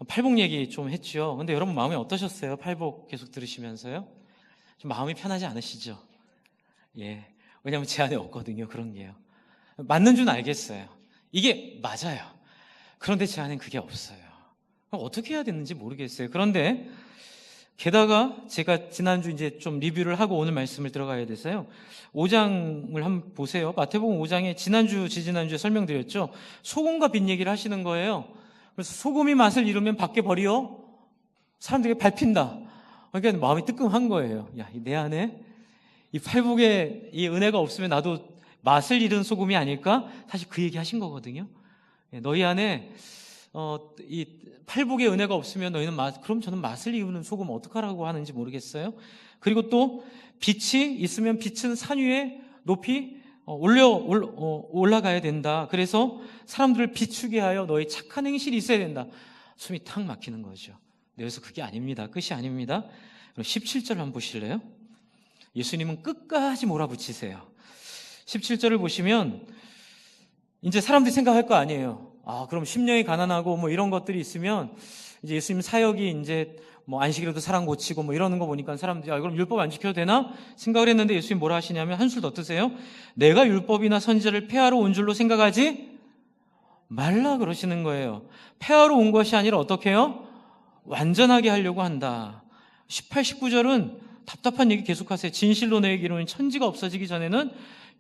팔복 얘기 좀 했죠. 근데 여러분 마음이 어떠셨어요? 팔복 계속 들으시면서요? 좀 마음이 편하지 않으시죠? 예. 왜냐하면 제 안에 없거든요. 그런 게요. 맞는 줄 알겠어요. 이게 맞아요. 그런데 제 안엔 그게 없어요. 어떻게 해야 되는지 모르겠어요. 그런데 게다가 제가 지난주 이제 좀 리뷰를 하고 오늘 말씀을 들어가야 돼서요. 5장을 한번 보세요. 마태복음 5장에 지지난주에 설명드렸죠. 소금과 빛 얘기를 하시는 거예요. 그래서 소금이 맛을 잃으면 밖에 버려 사람들에게 밟힌다. 그러니까 마음이 뜨끔한 거예요. 야, 내 안에 이 팔복에 이 은혜가 없으면 나도 맛을 잃은 소금이 아닐까? 사실 그 얘기 하신 거거든요. 너희 안에 이 팔복의 은혜가 없으면 너희는 그럼 저는 맛을 이루는 소금 어떡하라고 하는지 모르겠어요. 그리고 또 빛이 있으면 빛은 산 위에 높이 올라가야 된다. 그래서 사람들을 비추게 하여 너희 착한 행실이 있어야 된다. 숨이 탁 막히는 거죠. 여기서 그게 아닙니다. 끝이 아닙니다. 그럼 17절 한번 보실래요? 예수님은 끝까지 몰아붙이세요. 17절을 보시면 이제 사람들이 생각할 거 아니에요. 그럼 심령이 가난하고 뭐 이런 것들이 있으면 이제 예수님 사역이 이제 뭐 안식일에도 사람 고치고 뭐 이러는 거 보니까 사람들이 그럼 율법 안 지켜도 되나 생각을 했는데 예수님 뭐라 하시냐면 한술 더 뜨세요. 내가 율법이나 선지자를 폐하러 온 줄로 생각하지 말라 그러시는 거예요. 폐하러 온 것이 아니라 어떻게 해요? 완전하게 하려고 한다. 18, 19절은 답답한 얘기 계속하세요. 진실로 내게 이르노니 천지가 없어지기 전에는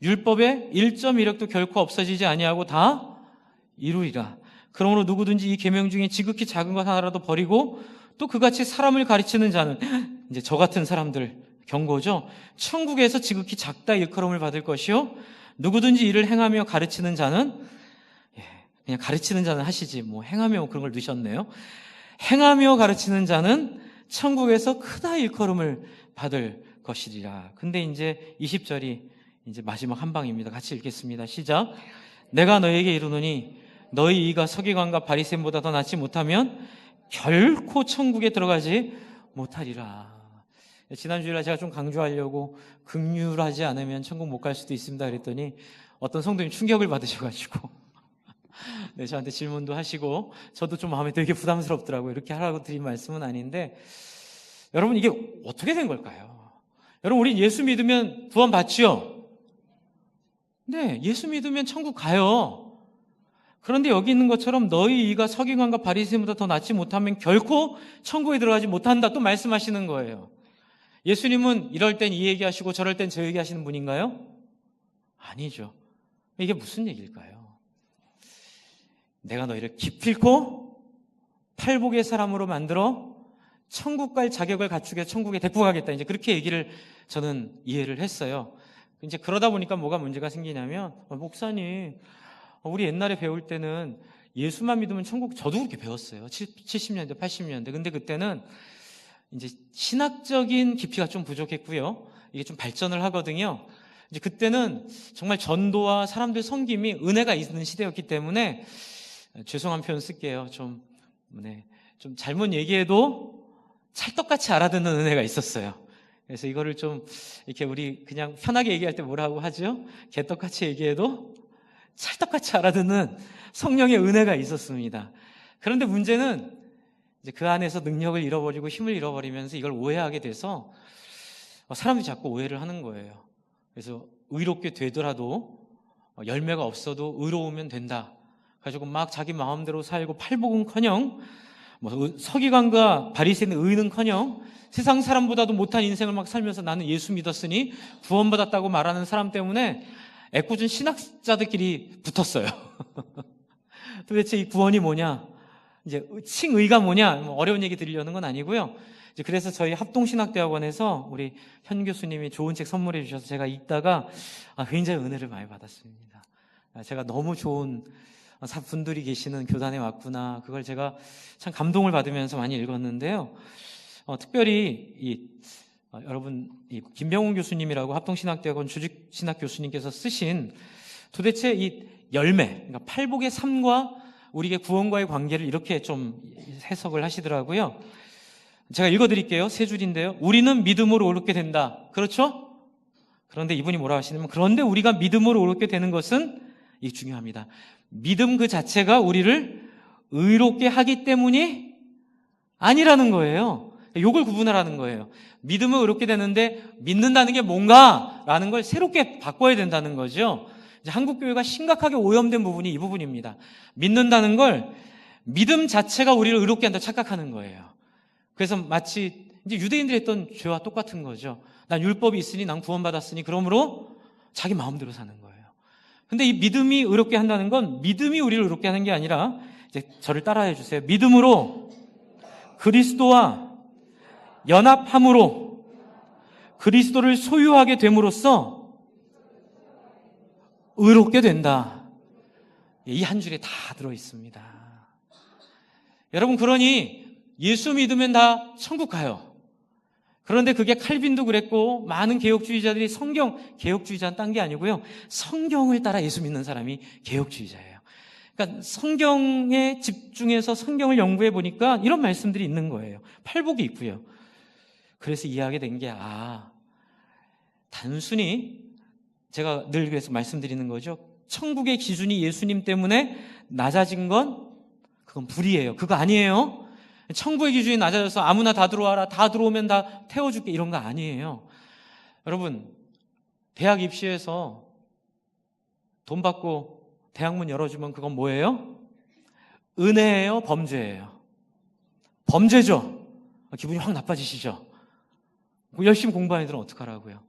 율법의 1.1획도 결코 없어지지 아니하고 다 이루리라. 그러므로 누구든지 이 계명 중에 지극히 작은 것 하나라도 버리고 또 그같이 사람을 가르치는 자는 이제 저 같은 사람들 경고죠. 천국에서 지극히 작다 일컬음을 받을 것이요 누구든지 이를 행하며 가르치는 자는 그냥 가르치는 자는 하시지 뭐 행하며 그런 걸 넣으셨네요. 행하며 가르치는 자는 천국에서 크다 일컬음을 받을 것이리라. 근데 이제 20절이 이제 마지막 한 방입니다. 같이 읽겠습니다. 시작. 내가 너에게 이르노니 너희 이가 서기관과 바리새인보다 더 낫지 못하면 결코 천국에 들어가지 못하리라. 지난주에 제가 좀 강조하려고 긍휼하지 않으면 천국 못 갈 수도 있습니다 그랬더니 어떤 성도님 충격을 받으셔가지고 네, 저한테 질문도 하시고 저도 좀 마음에 되게 부담스럽더라고요. 이렇게 하라고 드린 말씀은 아닌데 여러분 이게 어떻게 된 걸까요? 여러분 우리 예수 믿으면 구원 받죠? 네, 예수 믿으면 천국 가요. 그런데 여기 있는 것처럼 너희 이가 서기관과 바리새인보다 더 낫지 못하면 결코 천국에 들어가지 못한다 또 말씀하시는 거예요. 예수님은 이럴 땐 이 얘기하시고 저럴 땐 저 얘기하시는 분인가요? 아니죠. 이게 무슨 얘기일까요? 내가 너희를 기필코 팔복의 사람으로 만들어 천국 갈 자격을 갖추게 해서 천국에 데리고 가겠다. 이제 그렇게 얘기를 저는 이해를 했어요. 이제 그러다 보니까 뭐가 문제가 생기냐면 목사님 우리 옛날에 배울 때는 예수만 믿으면 천국 저도 그렇게 배웠어요. 70년대 80년대 근데 그때는 이제 신학적인 깊이가 좀 부족했고요. 이게 좀 발전을 하거든요. 이제 그때는 정말 전도와 사람들 섬김이 은혜가 있는 시대였기 때문에 죄송한 표현 쓸게요. 좀 잘못 얘기해도 찰떡같이 알아듣는 은혜가 있었어요. 그래서 이거를 좀 이렇게 우리 그냥 편하게 얘기할 때 뭐라고 하죠? 개떡같이 얘기해도 찰떡같이 알아듣는 성령의 은혜가 있었습니다. 그런데 문제는 이제 그 안에서 능력을 잃어버리고 힘을 잃어버리면서 이걸 오해하게 돼서 사람들이 자꾸 오해를 하는 거예요. 그래서 의롭게 되더라도 열매가 없어도 의로우면 된다. 가지고 막 자기 마음대로 살고 팔복은커녕 뭐 서기관과 바리새인의 의는커녕 세상 사람보다도 못한 인생을 막 살면서 나는 예수 믿었으니 구원받았다고 말하는 사람 때문에 애꿎은 신학자들끼리 붙었어요. 도대체 이 구원이 뭐냐? 이제 칭의가 뭐냐? 어려운 얘기 드리려는 건 아니고요. 이제 그래서 저희 합동신학대학원에서 우리 현 교수님이 좋은 책 선물해 주셔서 제가 읽다가 굉장히 은혜를 많이 받았습니다. 제가 너무 좋은 분들이 계시는 교단에 왔구나. 그걸 제가 참 감동을 받으면서 많이 읽었는데요. 특별히 여러분 김병훈 교수님이라고 합동신학대학원 주직신학 교수님께서 쓰신 도대체 이 열매, 그러니까 팔복의 삶과 우리의 구원과의 관계를 이렇게 좀 해석을 하시더라고요. 제가 읽어드릴게요. 세 줄인데요. 우리는 믿음으로 옳게 된다. 그렇죠? 그런데 이분이 뭐라 하시냐면 그런데 우리가 믿음으로 옳게 되는 것은 이게 중요합니다. 믿음 그 자체가 우리를 의롭게 하기 때문이 아니라는 거예요. 요걸 구분하라는 거예요. 믿음은 의롭게 되는데 믿는다는 게 뭔가라는 걸 새롭게 바꿔야 된다는 거죠. 이제 한국교회가 심각하게 오염된 부분이 이 부분입니다. 믿는다는 걸 믿음 자체가 우리를 의롭게 한다 착각하는 거예요. 그래서 마치 이제 유대인들이 했던 죄와 똑같은 거죠. 난 율법이 있으니 난 구원받았으니 그러므로 자기 마음대로 사는 거예요. 근데 이 믿음이 의롭게 한다는 건 믿음이 우리를 의롭게 하는 게 아니라 이제 저를 따라해 주세요. 믿음으로 그리스도와 연합함으로 그리스도를 소유하게 됨으로써 의롭게 된다. 이 한 줄에 다 들어 있습니다. 여러분, 그러니 예수 믿으면 다 천국 가요. 그런데 그게 칼빈도 그랬고 많은 개혁주의자들이 성경, 개혁주의자는 딴 게 아니고요. 성경을 따라 예수 믿는 사람이 개혁주의자예요. 그러니까 성경에 집중해서 성경을 연구해 보니까 이런 말씀들이 있는 거예요. 팔복이 있고요. 그래서 이해하게 된 게, 단순히 제가 늘 그래서 말씀드리는 거죠. 천국의 기준이 예수님 때문에 낮아진 건 그건 불이에요. 그거 아니에요. 천국의 기준이 낮아져서 아무나 다 들어와라, 다 들어오면 다 태워줄게, 이런 거 아니에요. 여러분, 대학 입시에서 돈 받고 대학문 열어주면 그건 뭐예요? 은혜예요? 범죄예요? 범죄죠. 기분이 확 나빠지시죠? 열심히 공부하는 애들은 어떡하라고요?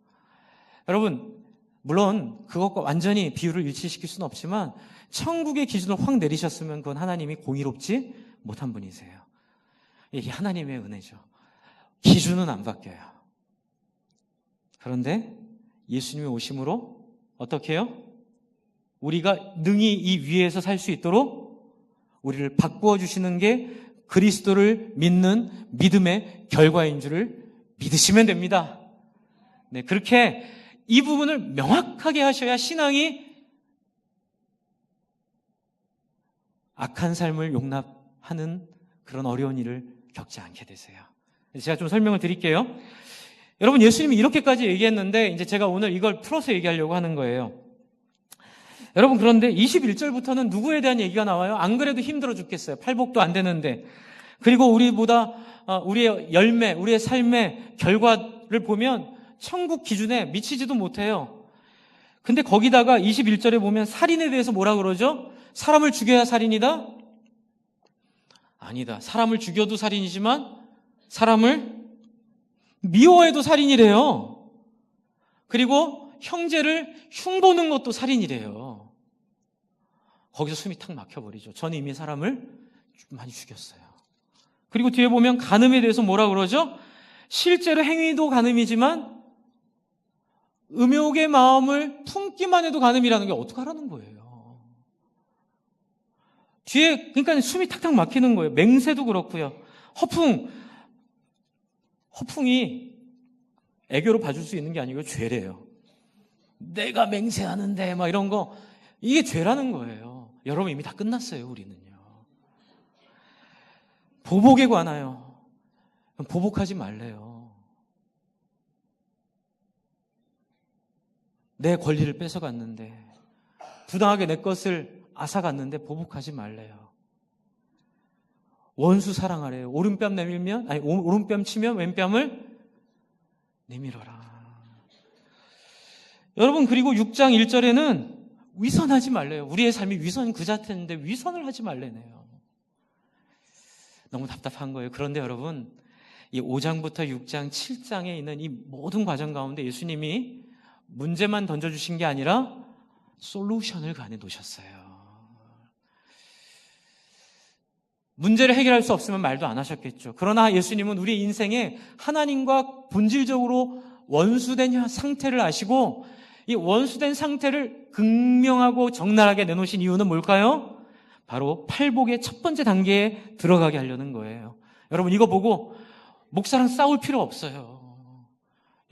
여러분, 물론 그것과 완전히 비율을 일치시킬 수는 없지만 천국의 기준을 확 내리셨으면 그건 하나님이 공의롭지 못한 분이세요. 이게 하나님의 은혜죠. 기준은 안 바뀌어요. 그런데 예수님이 오심으로 어떻게 해요? 우리가 능히 이 위에서 살 수 있도록 우리를 바꾸어 주시는 게 그리스도를 믿는 믿음의 결과인 줄을 믿으시면 됩니다. 네, 그렇게 이 부분을 명확하게 하셔야 신앙이 악한 삶을 용납하는 그런 어려운 일을 겪지 않게 되세요. 제가 좀 설명을 드릴게요. 여러분, 예수님이 이렇게까지 얘기했는데 이제 제가 오늘 이걸 풀어서 얘기하려고 하는 거예요. 여러분, 그런데 21절부터는 누구에 대한 얘기가 나와요? 안 그래도 힘들어 죽겠어요. 팔복도 안 되는데. 그리고 우리의 열매, 우리의 삶의 결과를 보면 천국 기준에 미치지도 못해요. 근데 거기다가 21절에 보면 살인에 대해서 뭐라 그러죠? 사람을 죽여야 살인이다? 아니다. 사람을 죽여도 살인이지만 사람을 미워해도 살인이래요. 그리고 형제를 흉보는 것도 살인이래요. 거기서 숨이 탁 막혀버리죠. 저는 이미 사람을 많이 죽였어요. 그리고 뒤에 보면 간음에 대해서 뭐라 그러죠? 실제로 행위도 간음이지만 음욕의 마음을 품기만 해도 간음이라는 게 어떡하라는 거예요. 뒤에 그러니까 숨이 탁탁 막히는 거예요. 맹세도 그렇고요. 허풍이 애교로 봐줄 수 있는 게 아니고 죄래요. 내가 맹세하는데 막 이런 거, 이게 죄라는 거예요. 여러분, 이미 다 끝났어요. 우리는요. 보복에 관하여 보복하지 말래요. 내 권리를 뺏어갔는데, 부당하게 내 것을 앗아갔는데 보복하지 말래요. 원수 사랑하래요. 오른뺨 내밀면, 오른뺨 치면 왼뺨을 내밀어라. 여러분, 그리고 6장 1절에는 위선하지 말래요. 우리의 삶이 위선 그 자체인데 위선을 하지 말래네요. 너무 답답한 거예요. 그런데 여러분, 이 5장부터 6장, 7장에 있는 이 모든 과정 가운데 예수님이 문제만 던져주신 게 아니라 솔루션을 가해 놓으셨어요. 문제를 해결할 수 없으면 말도 안 하셨겠죠. 그러나 예수님은 우리의 인생에 하나님과 본질적으로 원수된 상태를 아시고 이 원수된 상태를 극명하고 적나라하게 내놓으신 이유는 뭘까요? 바로 팔복의 첫 번째 단계에 들어가게 하려는 거예요. 여러분, 이거 보고 목사랑 싸울 필요 없어요.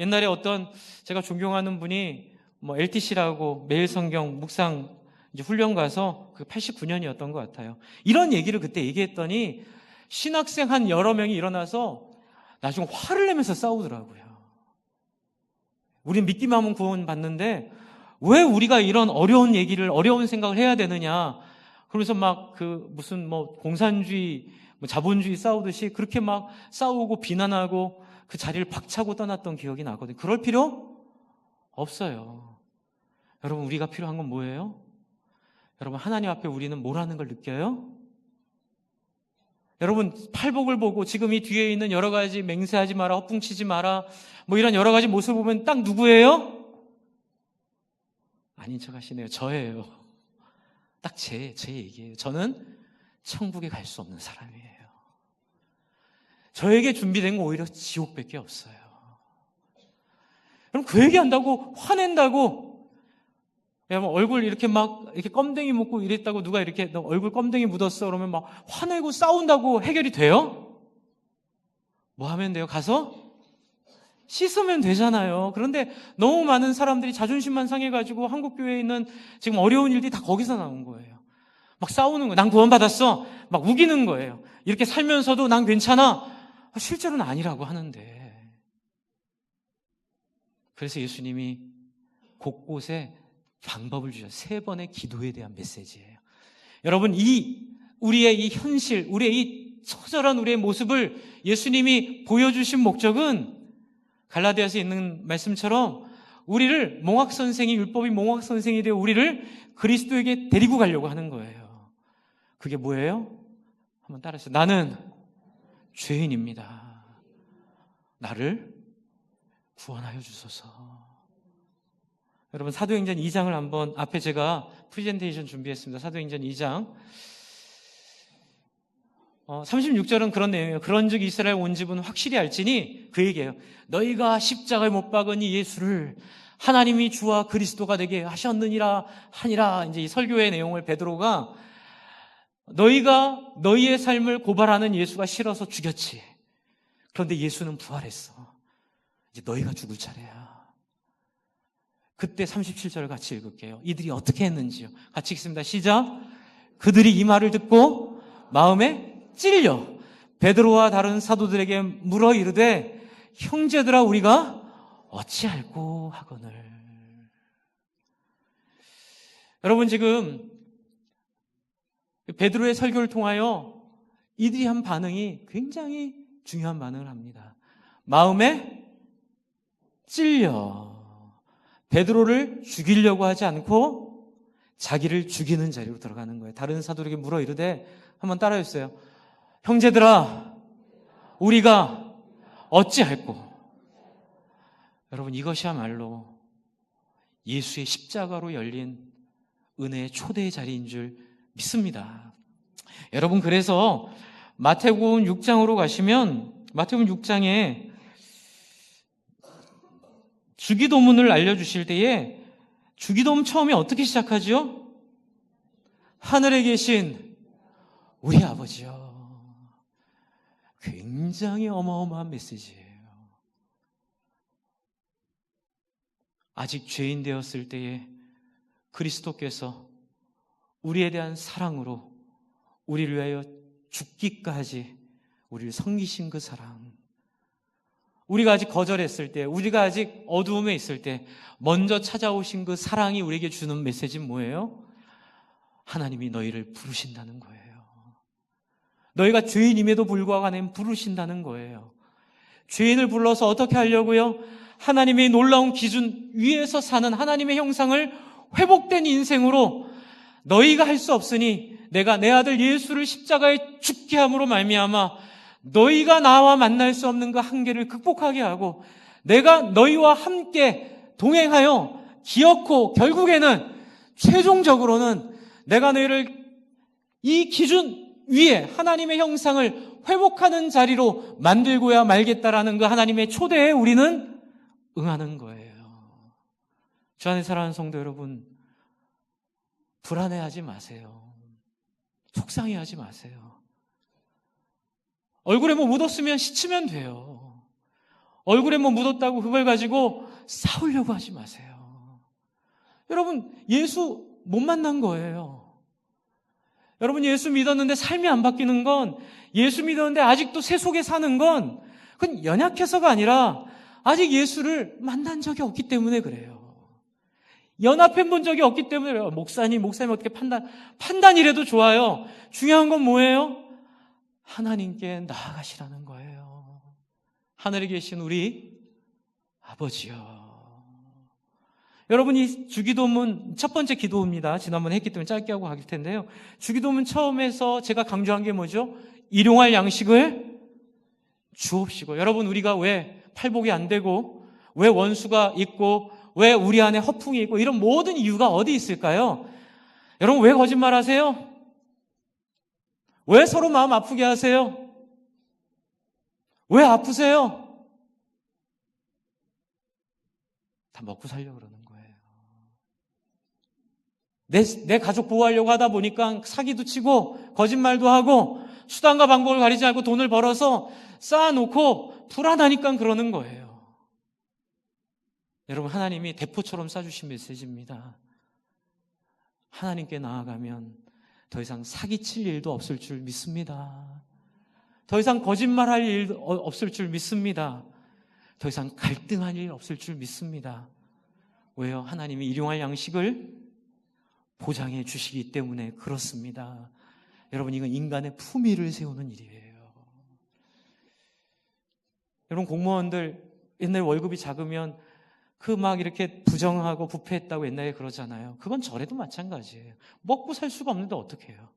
옛날에 어떤 제가 존경하는 분이 LTC라고 매일 성경 묵상 이제 훈련 가서 그 89년이었던 것 같아요. 이런 얘기를 그때 얘기했더니 신학생 한 여러 명이 일어나서 나중에 화를 내면서 싸우더라고요. 우린 믿기만 하면 구원 받는데 왜 우리가 이런 어려운 얘기를, 어려운 생각을 해야 되느냐. 그러면서 막 무슨 공산주의 뭐 자본주의 싸우듯이 그렇게 막 싸우고 비난하고 그 자리를 박차고 떠났던 기억이 나거든요. 그럴 필요 없어요. 여러분, 우리가 필요한 건 뭐예요? 여러분, 하나님 앞에 우리는 뭐라는 걸 느껴요? 여러분, 팔복을 보고 지금 이 뒤에 있는 여러 가지 맹세하지 마라, 헛붕치지 마라, 뭐 이런 여러 가지 모습을 보면 딱 누구예요? 아닌 척 하시네요. 저예요. 딱 제 얘기예요. 저는 천국에 갈 수 없는 사람이에요. 저에게 준비된 건 오히려 지옥밖에 없어요. 그럼 그 얘기한다고 화낸다고, 뭐 얼굴 이렇게 막 이렇게 껌댕이 묻고 이랬다고 누가 이렇게 너 얼굴 껌댕이 묻었어 그러면 막 화내고 싸운다고 해결이 돼요? 뭐 하면 돼요? 가서 씻으면 되잖아요. 그런데 너무 많은 사람들이 자존심만 상해가지고 한국 교회에 있는 지금 어려운 일들이 다 거기서 나온 거예요. 막 싸우는 거예요. 난 구원받았어. 막 우기는 거예요. 이렇게 살면서도 난 괜찮아. 실제로는 아니라고 하는데. 그래서 예수님이 곳곳에 방법을 주셨어요. 3번의 기도에 대한 메시지예요. 여러분, 우리의 이 현실, 우리의 이 처절한 우리의 모습을 예수님이 보여주신 목적은 갈라디아서에 있는 말씀처럼 우리를 율법이 몽학 선생이 되어 우리를 그리스도에게 데리고 가려고 하는 거예요. 그게 뭐예요? 한번 따라하세요. 나는 죄인입니다. 나를 구원하여 주소서. 여러분, 사도행전 2장을 한번, 앞에 제가 프레젠테이션 준비했습니다. 사도행전 2장 36절은 그런 내용이에요. 그런즉 이스라엘 온 집은 확실히 알지니, 그 얘기예요. 너희가 십자가에 못 박은 이 예수를 하나님이 주와 그리스도가 되게 하셨느니라 하니라. 이제 이 설교의 내용을 베드로가 너희가 너희의 삶을 고발하는 예수가 싫어서 죽였지. 그런데 예수는 부활했어. 이제 너희가 죽을 차례야. 그때 37절을 같이 읽을게요. 이들이 어떻게 했는지요. 같이 읽습니다. 시작. 그들이 이 말을 듣고 마음에 찔려 베드로와 다른 사도들에게 물어 이르되 형제들아 우리가 어찌할꼬 하거늘. 여러분, 지금 베드로의 설교를 통하여 이들이 한 반응이 굉장히 중요한 반응을 합니다. 마음에 찔려 베드로를 죽이려고 하지 않고 자기를 죽이는 자리로 들어가는 거예요. 다른 사도들에게 물어 이르되, 한번 따라해주세요. 형제들아 우리가 어찌할꼬. 여러분, 이것이야말로 예수의 십자가로 열린 은혜의 초대의 자리인 줄 믿습니다. 여러분, 그래서 마태복음 6장으로 가시면 마태복음 6장에 주기도문을 알려주실 때에 주기도문 처음에 어떻게 시작하죠? 하늘에 계신 우리 아버지요. 굉장히 어마어마한 메시지예요. 아직 죄인 되었을 때에 그리스도께서 우리에 대한 사랑으로 우리를 위하여 죽기까지 우리를 섬기신 그 사랑, 우리가 아직 거절했을 때, 우리가 아직 어두움에 있을 때 먼저 찾아오신 그 사랑이 우리에게 주는 메시지는 뭐예요? 하나님이 너희를 부르신다는 거예요. 너희가 죄인임에도 불구하고 하나님 부르신다는 거예요. 죄인을 불러서 어떻게 하려고요? 하나님의 놀라운 기준 위에서 사는 하나님의 형상을 회복된 인생으로, 너희가 할 수 없으니 내가 내 아들 예수를 십자가에 죽게 함으로 말미암아 너희가 나와 만날 수 없는 그 한계를 극복하게 하고, 내가 너희와 함께 동행하여 기어코 결국에는 최종적으로는 내가 너희를 이 기준 위에 하나님의 형상을 회복하는 자리로 만들고야 말겠다라는 그 하나님의 초대에 우리는 응하는 거예요. 주 안에 사랑하는 성도 여러분, 불안해하지 마세요. 속상해하지 마세요. 얼굴에 뭐 묻었으면 씻으면 돼요. 얼굴에 뭐 묻었다고 그걸 가지고 싸우려고 하지 마세요. 여러분, 예수 못 만난 거예요. 여러분, 예수 믿었는데 삶이 안 바뀌는 건, 예수 믿었는데 아직도 새 속에 사는 건, 그건 연약해서가 아니라 아직 예수를 만난 적이 없기 때문에 그래요. 연합해 본 적이 없기 때문에 그래요. 목사님 어떻게 판단이라도 좋아요. 중요한 건 뭐예요? 하나님께 나아가시라는 거예요. 하늘에 계신 우리 아버지요. 여러분, 이 주기도문 첫 번째 기도입니다. 지난번에 했기 때문에 짧게 하고 갈 텐데요. 주기도문 처음에서 제가 강조한 게 뭐죠? 일용할 양식을 주옵시고. 여러분, 우리가 왜 팔복이 안 되고, 왜 원수가 있고, 왜 우리 안에 허풍이 있고, 이런 모든 이유가 어디 있을까요? 여러분, 왜 거짓말 하세요? 왜 서로 마음 아프게 하세요? 왜 아프세요? 다 먹고 살려고 그러는 거예요. 내 가족 보호하려고 하다 보니까 사기도 치고 거짓말도 하고 수단과 방법을 가리지 않고 돈을 벌어서 쌓아놓고 불안하니까 그러는 거예요. 여러분, 하나님이 대포처럼 쏴주신 메시지입니다. 하나님께 나아가면 더 이상 사기칠 일도 없을 줄 믿습니다. 더 이상 거짓말할 일 없을 줄 믿습니다. 더 이상 갈등할 일 없을 줄 믿습니다. 왜요? 하나님이 일용할 양식을 보장해 주시기 때문에 그렇습니다. 여러분, 이건 인간의 품위를 세우는 일이에요. 여러분, 공무원들 옛날에 월급이 작으면 그 막 이렇게 부정하고 부패했다고 옛날에 그러잖아요. 그건 저래도 마찬가지예요. 먹고 살 수가 없는데 어떻게 해요?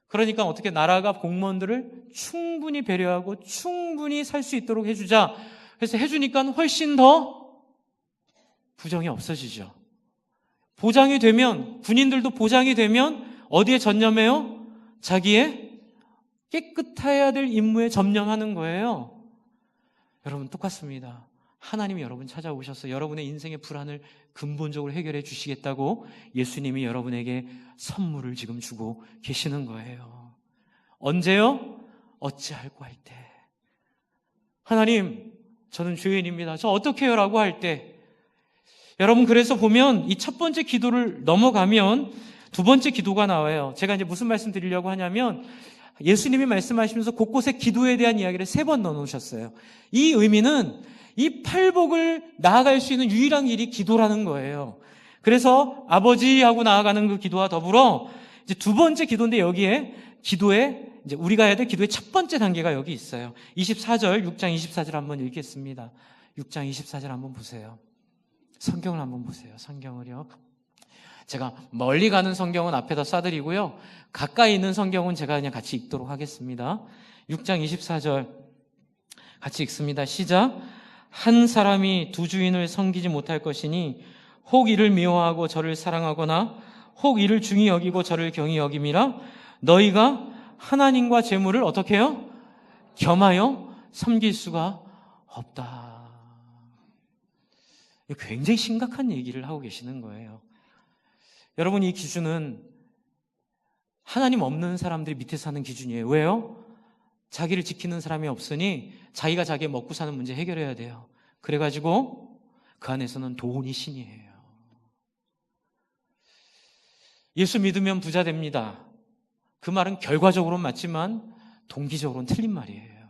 그러니까 어떻게 나라가 공무원들을 충분히 배려하고 충분히 살 수 있도록 해주자. 그래서 해주니까 훨씬 더 부정이 없어지죠. 보장이 되면, 군인들도 보장이 되면 어디에 전념해요? 자기의 깨끗해야 될 임무에 전념하는 거예요. 여러분, 똑같습니다. 하나님이 여러분 찾아오셔서 여러분의 인생의 불안을 근본적으로 해결해 주시겠다고 예수님이 여러분에게 선물을 지금 주고 계시는 거예요. 언제요? 어찌할꼬 할 때. 하나님, 저는 죄인입니다. 저 어떻게 해요? 라고 할 때. 여러분, 그래서 보면 이 첫 번째 기도를 넘어가면 두 번째 기도가 나와요. 제가 이제 무슨 말씀 드리려고 하냐면 예수님이 말씀하시면서 곳곳에 기도에 대한 이야기를 3번 넣어놓으셨어요. 이 의미는 이 팔복을 나아갈 수 있는 유일한 길이 기도라는 거예요. 그래서 아버지하고 나아가는 그 기도와 더불어 이제 두 번째 기도인데 여기에 기도에 이제 우리가 해야 될 기도의 첫 번째 단계가 여기 있어요. 24절, 6장 24절 한번 읽겠습니다. 6장 24절 한번 보세요. 성경을 한번 보세요. 성경을요. 제가 멀리 가는 성경은 앞에다 쏴드리고요. 가까이 있는 성경은 제가 그냥 같이 읽도록 하겠습니다. 6장 24절 같이 읽습니다. 시작. 한 사람이 두 주인을 섬기지 못할 것이니 혹 이를 미워하고 저를 사랑하거나 혹 이를 중히 여기고 저를 경히 여김이라. 너희가 하나님과 재물을 어떻게 해요? 겸하여 섬길 수가 없다. 굉장히 심각한 얘기를 하고 계시는 거예요. 여러분, 이 기준은 하나님 없는 사람들이 밑에 사는 기준이에요. 왜요? 자기를 지키는 사람이 없으니 자기가 자기 먹고 사는 문제 해결해야 돼요. 그래가지고 그 안에서는 돈이 신이에요. 예수 믿으면 부자 됩니다. 그 말은 결과적으로는 맞지만 동기적으로는 틀린 말이에요.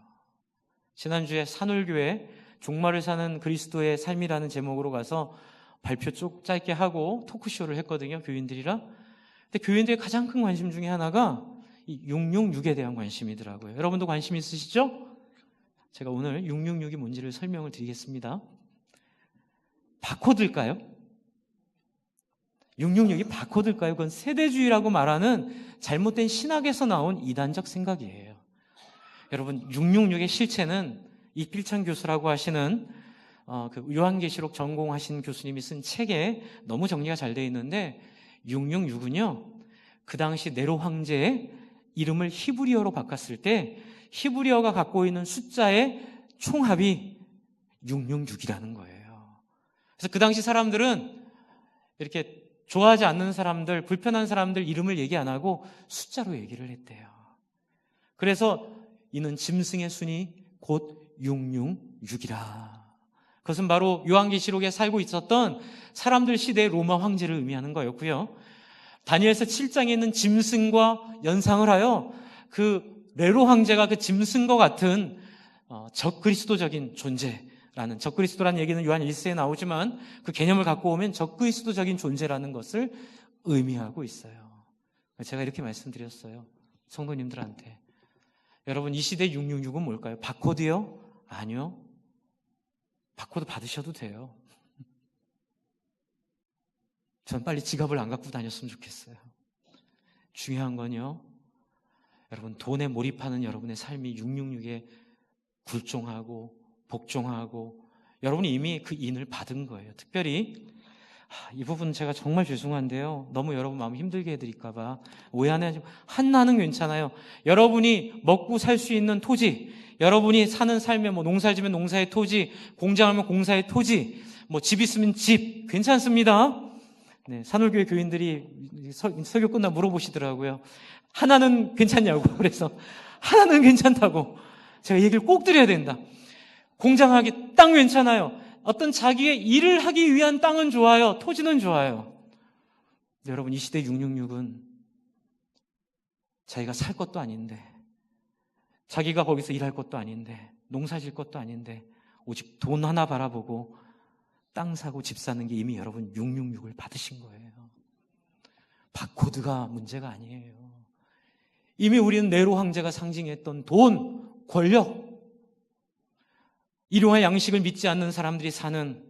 지난주에 산울교회 종말을 사는 그리스도의 삶이라는 제목으로 가서 발표 쭉 짧게 하고 토크쇼를 했거든요. 교인들이랑. 근데 교인들의 가장 큰 관심 중에 하나가 이 666에 대한 관심이더라고요. 여러분도 관심 있으시죠? 제가 오늘 666이 뭔지를 설명을 드리겠습니다. 바코드일까요? 666이 바코드일까요? 그건 세대주의라고 말하는 잘못된 신학에서 나온 이단적 생각이에요. 여러분, 666의 실체는 이필창 교수라고 하시는 그 요한계시록 전공하신 교수님이 쓴 책에 너무 정리가 잘 되어 있는데 666은요, 그 당시 네로 황제의 이름을 히브리어로 바꿨을 때 히브리어가 갖고 있는 숫자의 총합이 666이라는 거예요. 그래서 그 당시 사람들은 이렇게 좋아하지 않는 사람들, 불편한 사람들 이름을 얘기 안 하고 숫자로 얘기를 했대요. 그래서 이는 짐승의 순이 곧 666이라. 그것은 바로 요한계시록에 살고 있었던 사람들 시대의 로마 황제를 의미하는 거였고요. 다니엘서 7장에 있는 짐승과 연상을 하여 그 네로 황제가 그 짐승과 같은 적그리스도적인 존재라는, 적그리스도라는 얘기는 요한 1세에 나오지만 그 개념을 갖고 오면 적그리스도적인 존재라는 것을 의미하고 있어요. 제가 이렇게 말씀드렸어요. 성도님들한테. 여러분, 이 시대 666은 뭘까요? 바코드요? 아니요. 바코드 받으셔도 돼요. 전 빨리 지갑을 안 갖고 다녔으면 좋겠어요. 중요한 건요, 여러분, 돈에 몰입하는 여러분의 삶이 666에 굴종하고 복종하고 여러분이 이미 그 인을 받은 거예요. 특별히 이 부분 제가 정말 죄송한데요, 너무 여러분 마음 힘들게 해드릴까 봐 오해 안 해야죠. 한나는 괜찮아요. 여러분이 먹고 살 수 있는 토지, 여러분이 사는 삶에 뭐 농사 지면 농사의 토지, 공장하면 공사의 토지, 뭐 집 있으면 집, 괜찮습니다. 네, 산울교회 교인들이 설교 끝나 물어보시더라고요. 하나는 괜찮냐고. 그래서 하나는 괜찮다고 제가 얘기를 꼭 드려야 된다. 공장하기 땅 괜찮아요. 어떤 자기의 일을 하기 위한 땅은 좋아요. 토지는 좋아요. 여러분, 이 시대 666은 자기가 살 것도 아닌데, 자기가 거기서 일할 것도 아닌데, 농사 질 것도 아닌데, 오직 돈 하나 바라보고 땅 사고 집 사는 게 이미 여러분 666을 받으신 거예요. 바코드가 문제가 아니에요. 이미 우리는 네로 황제가 상징했던 돈, 권력, 일용할 양식을 믿지 않는 사람들이 사는,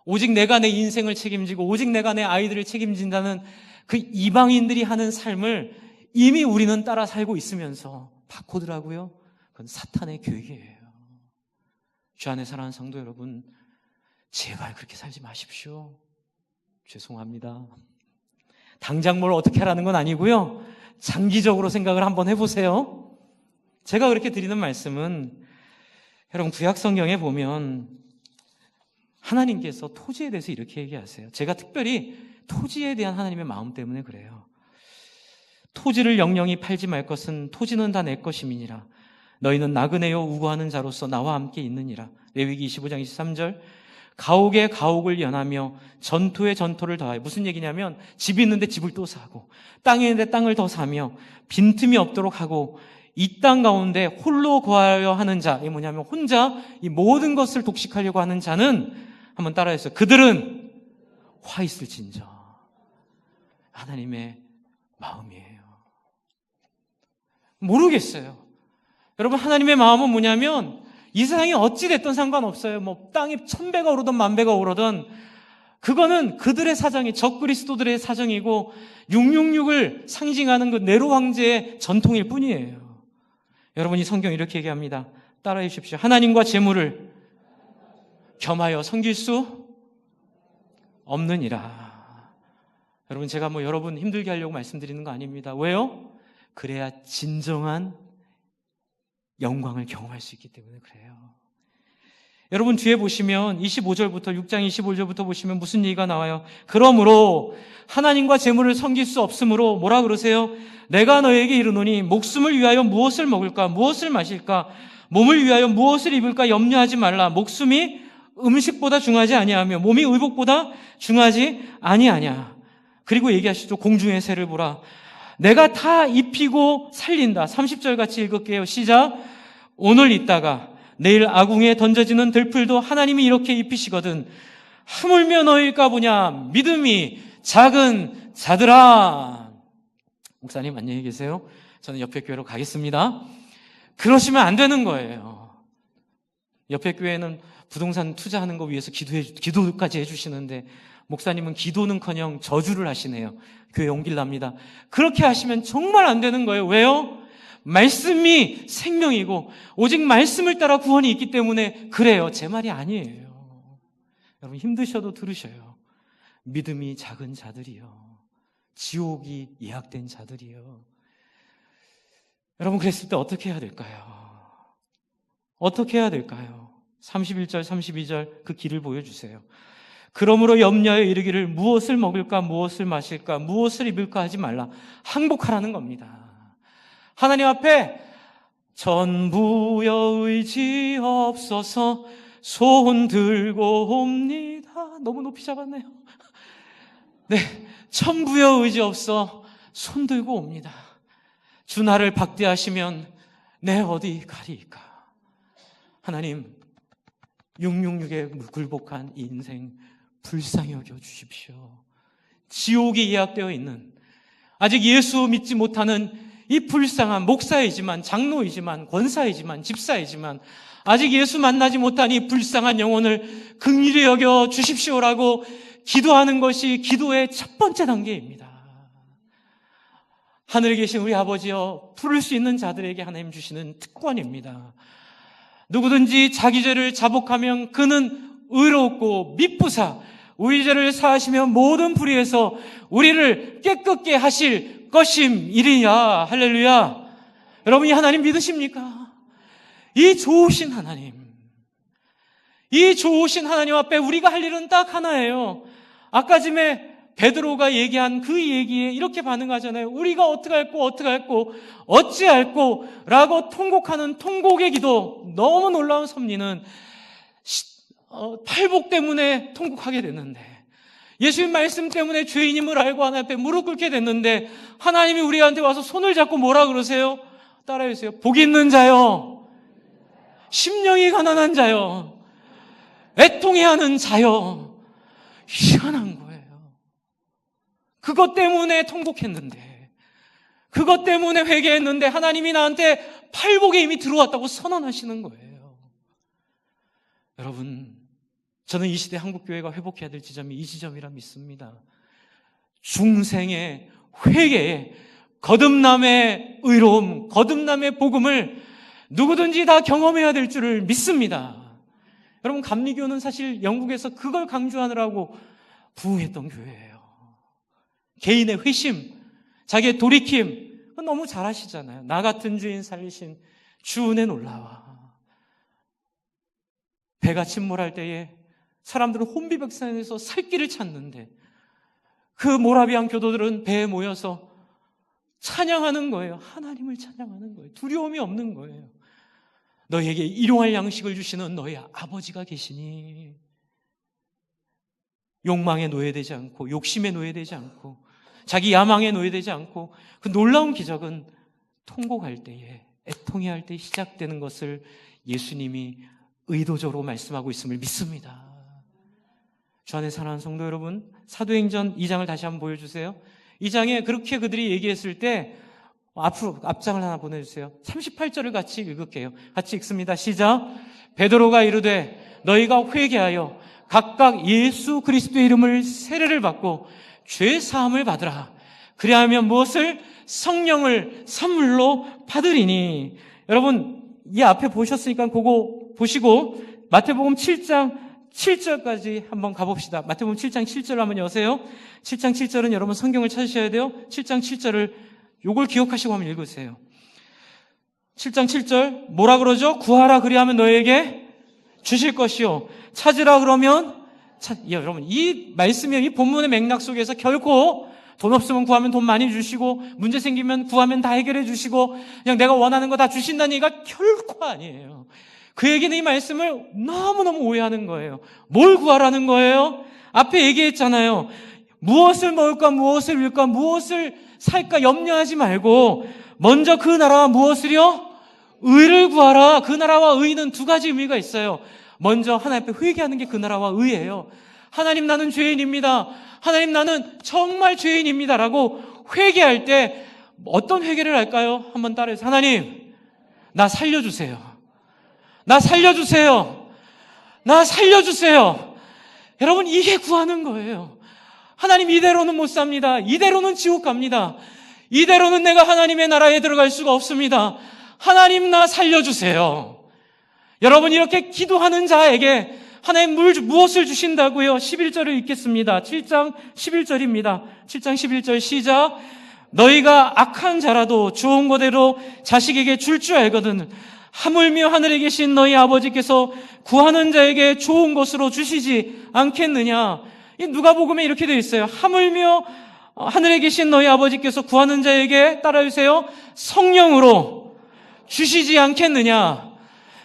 오직 내가 내 인생을 책임지고 오직 내가 내 아이들을 책임진다는 그 이방인들이 하는 삶을 이미 우리는 따라 살고 있으면서, 바코드라고요? 그건 사탄의 교육이에요. 주 안에 사랑하는 성도 여러분, 제발 그렇게 살지 마십시오. 죄송합니다. 당장 뭘 어떻게 하라는 건 아니고요, 장기적으로 생각을 한번 해보세요. 제가 그렇게 드리는 말씀은, 여러분, 구약 성경에 보면 하나님께서 토지에 대해서 이렇게 얘기하세요. 제가 특별히 토지에 대한 하나님의 마음 때문에 그래요. 토지를 영영히 팔지 말 것은 토지는 다 내 것임이니라. 너희는 나그네요 우고하는 자로서 나와 함께 있느니라. 레위기 25장 23절. 가옥에 가옥을 연하며 전토에 전토를 더하여. 무슨 얘기냐면, 집이 있는데 집을 또 사고, 땅이 있는데 땅을 더 사며 빈틈이 없도록 하고, 이 땅 가운데 홀로 거하여 하는 자, 이게 뭐냐면 혼자 이 모든 것을 독식하려고 하는 자는, 한번 따라해서, 그들은 화 있을진저. 하나님의 마음이에요. 모르겠어요. 여러분, 하나님의 마음은 뭐냐면, 이 세상이 어찌 됐든 상관없어요. 뭐 땅이 1000배가 오르든 10,000배가 오르든 그거는 그들의 사정이, 적그리스도들의 사정이고 666을 상징하는 그 네로 황제의 전통일 뿐이에요. 여러분, 이 성경 이렇게 얘기합니다. 따라해 주십시오. 하나님과 재물을 겸하여 섬길 수 없느니라. 여러분, 제가 뭐 여러분 힘들게 하려고 말씀드리는 거 아닙니다. 왜요? 그래야 진정한 영광을 경험할 수 있기 때문에 그래요. 여러분, 뒤에 보시면 25절부터, 6장 25절부터 보시면 무슨 얘기가 나와요? 그러므로 하나님과 재물을 섬길 수 없으므로 뭐라 그러세요? 내가 너에게 이르노니 목숨을 위하여 무엇을 먹을까, 무엇을 마실까, 몸을 위하여 무엇을 입을까 염려하지 말라. 목숨이 음식보다 중하지 아니하며 몸이 의복보다 중하지 아니하냐. 그리고 얘기하시죠. 공중의 새를 보라. 내가 다 입히고 살린다. 30절 같이 읽을게요. 시작. 오늘 있다가 내일 아궁이에 던져지는 들풀도 하나님이 이렇게 입히시거든. 하물며 너희일까 보냐. 믿음이 작은 자들아. 목사님, 안녕히 계세요. 저는 옆에 교회로 가겠습니다. 그러시면 안 되는 거예요. 옆에 교회는 부동산 투자하는 거 위해서 기도까지 해주시는데, 목사님은 기도는커녕 저주를 하시네요. 교회 옮길랍니다. 그렇게 하시면 정말 안 되는 거예요. 왜요? 말씀이 생명이고 오직 말씀을 따라 구원이 있기 때문에 그래요. 제 말이 아니에요. 여러분, 힘드셔도 들으셔요. 믿음이 작은 자들이요, 지옥이 예약된 자들이요. 여러분, 그랬을 때 어떻게 해야 될까요? 어떻게 해야 될까요? 31절, 32절 그 길을 보여주세요. 그러므로 염려하여 이르기를 무엇을 먹을까, 무엇을 마실까, 무엇을 입을까 하지 말라. 항복하라는 겁니다. 하나님 앞에 전부여 의지없어서 손 들고 옵니다. 너무 높이 잡았네요. 네, 천부여 의지없어 손 들고 옵니다. 주 나를 박대하시면 내 어디 가리이까. 하나님, 666에 굴복한 인생 불쌍히 여겨 주십시오. 지옥이 예약되어 있는, 아직 예수 믿지 못하는 이 불쌍한 목사이지만, 장로이지만, 권사이지만, 집사이지만 아직 예수 만나지 못한 이 불쌍한 영혼을 긍휼히 여겨 주십시오라고 기도하는 것이 기도의 첫 번째 단계입니다. 하늘에 계신 우리 아버지여, 부를 수 있는 자들에게 하나님 주시는 특권입니다. 누구든지 자기 죄를 자복하면 그는 의롭고 미쁘사 우리 죄를 사하시며 모든 불의에서 우리를 깨끗게 하실 것임이리야. 할렐루야. 여러분, 이 하나님 믿으십니까? 이 좋으신 하나님, 이 좋으신 하나님 앞에 우리가 할 일은 딱 하나예요. 아까 전에 베드로가 얘기한 그 얘기에 이렇게 반응하잖아요. 우리가 어떻게 할꼬 라고 통곡하는 통곡의 기도. 너무 놀라운 섭리는 팔복 때문에 통곡하게 됐는데, 예수님 말씀 때문에 죄인임을 알고 하나님 앞에 무릎 꿇게 됐는데, 하나님이 우리한테 와서 손을 잡고 뭐라 그러세요? 따라해주세요. 복 있는 자요, 심령이 가난한 자요, 애통해하는 자요. 희한한 거예요. 그것 때문에 통곡했는데, 그것 때문에 회개했는데 하나님이 나한테 팔복에 이미 들어왔다고 선언하시는 거예요. 여러분, 저는 이 시대 한국교회가 회복해야 될 지점이 이 지점이라 믿습니다. 중생의 회개에 거듭남의 의로움, 거듭남의 복음을 누구든지 다 경험해야 될 줄을 믿습니다. 여러분, 감리교는 사실 영국에서 그걸 강조하느라고 부흥했던 교회예요. 개인의 회심, 자기의 돌이킴, 너무 잘하시잖아요. 나 같은 죄인 살리신 주 은혜 놀라워. 배가 침몰할 때에 사람들은 혼비백산에서 살 길을 찾는데, 그 모라비안 교도들은 배에 모여서 찬양하는 거예요. 하나님을 찬양하는 거예요. 두려움이 없는 거예요. 너희에게 일용할 양식을 주시는 너희 아버지가 계시니, 욕망에 노예되지 않고, 욕심에 노예되지 않고, 자기 야망에 노예되지 않고, 그 놀라운 기적은 통곡할 때에, 애통해할 때 시작되는 것을 예수님이 의도적으로 말씀하고 있음을 믿습니다. 주 안에 사랑하는 성도 여러분, 사도행전 2장을 다시 한번 보여주세요. 2장에 그렇게 그들이 얘기했을 때 앞장을 하나 보내주세요. 38절을 같이 읽을게요. 같이 읽습니다. 시작. 베드로가 이르되 너희가 회개하여 각각 예수 그리스도의 이름을 세례를 받고 죄 사함을 받으라. 그리하면 무엇을? 성령을 선물로 받으리니. 여러분, 이 앞에 보셨으니까 그거 보시고 마태복음 7장 7절까지 한번 가봅시다. 마태복음 7장 7절 한번 여세요. 7장 7절은 여러분 성경을 찾으셔야 돼요. 7장 7절을 요걸 기억하시고 한번 읽으세요. 7장 7절 뭐라 그러죠? 구하라 그리하면 너에게 주실 것이요, 찾으라 그러면 여러분, 이 말씀이 이 본문의 맥락 속에서 결코 돈 없으면 구하면 돈 많이 주시고, 문제 생기면 구하면 다 해결해 주시고, 그냥 내가 원하는 거 다 주신다는 얘기가 결코 아니에요. 그 얘기는 이 말씀을 너무너무 오해하는 거예요. 뭘 구하라는 거예요? 앞에 얘기했잖아요. 무엇을 먹을까, 무엇을 입을까, 무엇을 살까 염려하지 말고 먼저 그 나라와 무엇을요? 의를 구하라. 그 나라와 의는 두 가지 의미가 있어요. 먼저 하나님 앞에 회개하는 게 그 나라와 의예요. 하나님, 나는 죄인입니다. 하나님, 나는 정말 죄인입니다 라고 회개할 때 어떤 회개를 할까요? 한번 따라해서, 하나님, 나 살려주세요. 나 살려주세요. 나 살려주세요. 여러분, 이게 구하는 거예요. 하나님, 이대로는 못 삽니다. 이대로는 지옥 갑니다. 이대로는 내가 하나님의 나라에 들어갈 수가 없습니다. 하나님, 나 살려주세요. 여러분, 이렇게 기도하는 자에게 하나님 무엇을 주신다고요? 11절을 읽겠습니다. 7장 11절입니다. 7장 11절 시작. 너희가 악한 자라도 좋은 거대로 자식에게 줄 줄 알거든 하물며 하늘에 계신 너희 아버지께서 구하는 자에게 좋은 것으로 주시지 않겠느냐. 이 누가복음에 이렇게 되어 있어요. 하물며 하늘에 계신 너희 아버지께서 구하는 자에게, 따라해주세요, 성령으로 주시지 않겠느냐.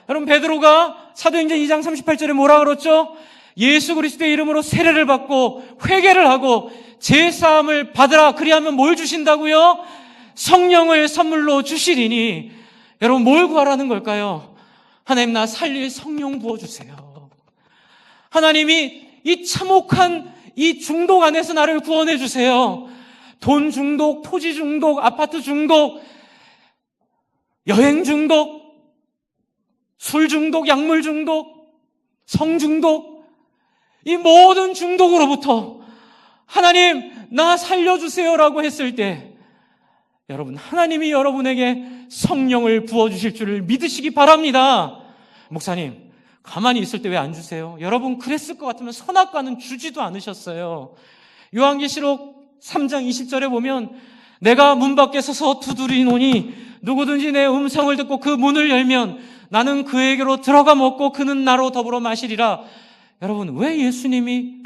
여러분, 베드로가 사도행전 2장 38절에 뭐라 그랬죠? 예수 그리스도의 이름으로 세례를 받고 회개를 하고 제사함을 받으라. 그리하면 뭘 주신다고요? 성령을 선물로 주시리니. 여러분, 뭘 구하라는 걸까요? 하나님, 나 살릴 성령 부어주세요. 하나님이 이 참혹한 이 중독 안에서 나를 구원해 주세요. 돈 중독, 토지 중독, 아파트 중독, 여행 중독, 술 중독, 약물 중독, 성 중독, 이 모든 중독으로부터 하나님 나 살려주세요라고 했을 때 여러분, 하나님이 여러분에게 성령을 부어주실 줄을 믿으시기 바랍니다. 목사님, 가만히 있을 때 왜 안 주세요? 여러분 그랬을 것 같으면 선악과는 주지도 않으셨어요. 요한계시록 3장 20절에 보면 내가 문 밖에 서서 두드리노니 누구든지 내 음성을 듣고 그 문을 열면 나는 그에게로 들어가 먹고 그는 나로 더불어 마시리라. 여러분, 왜 예수님이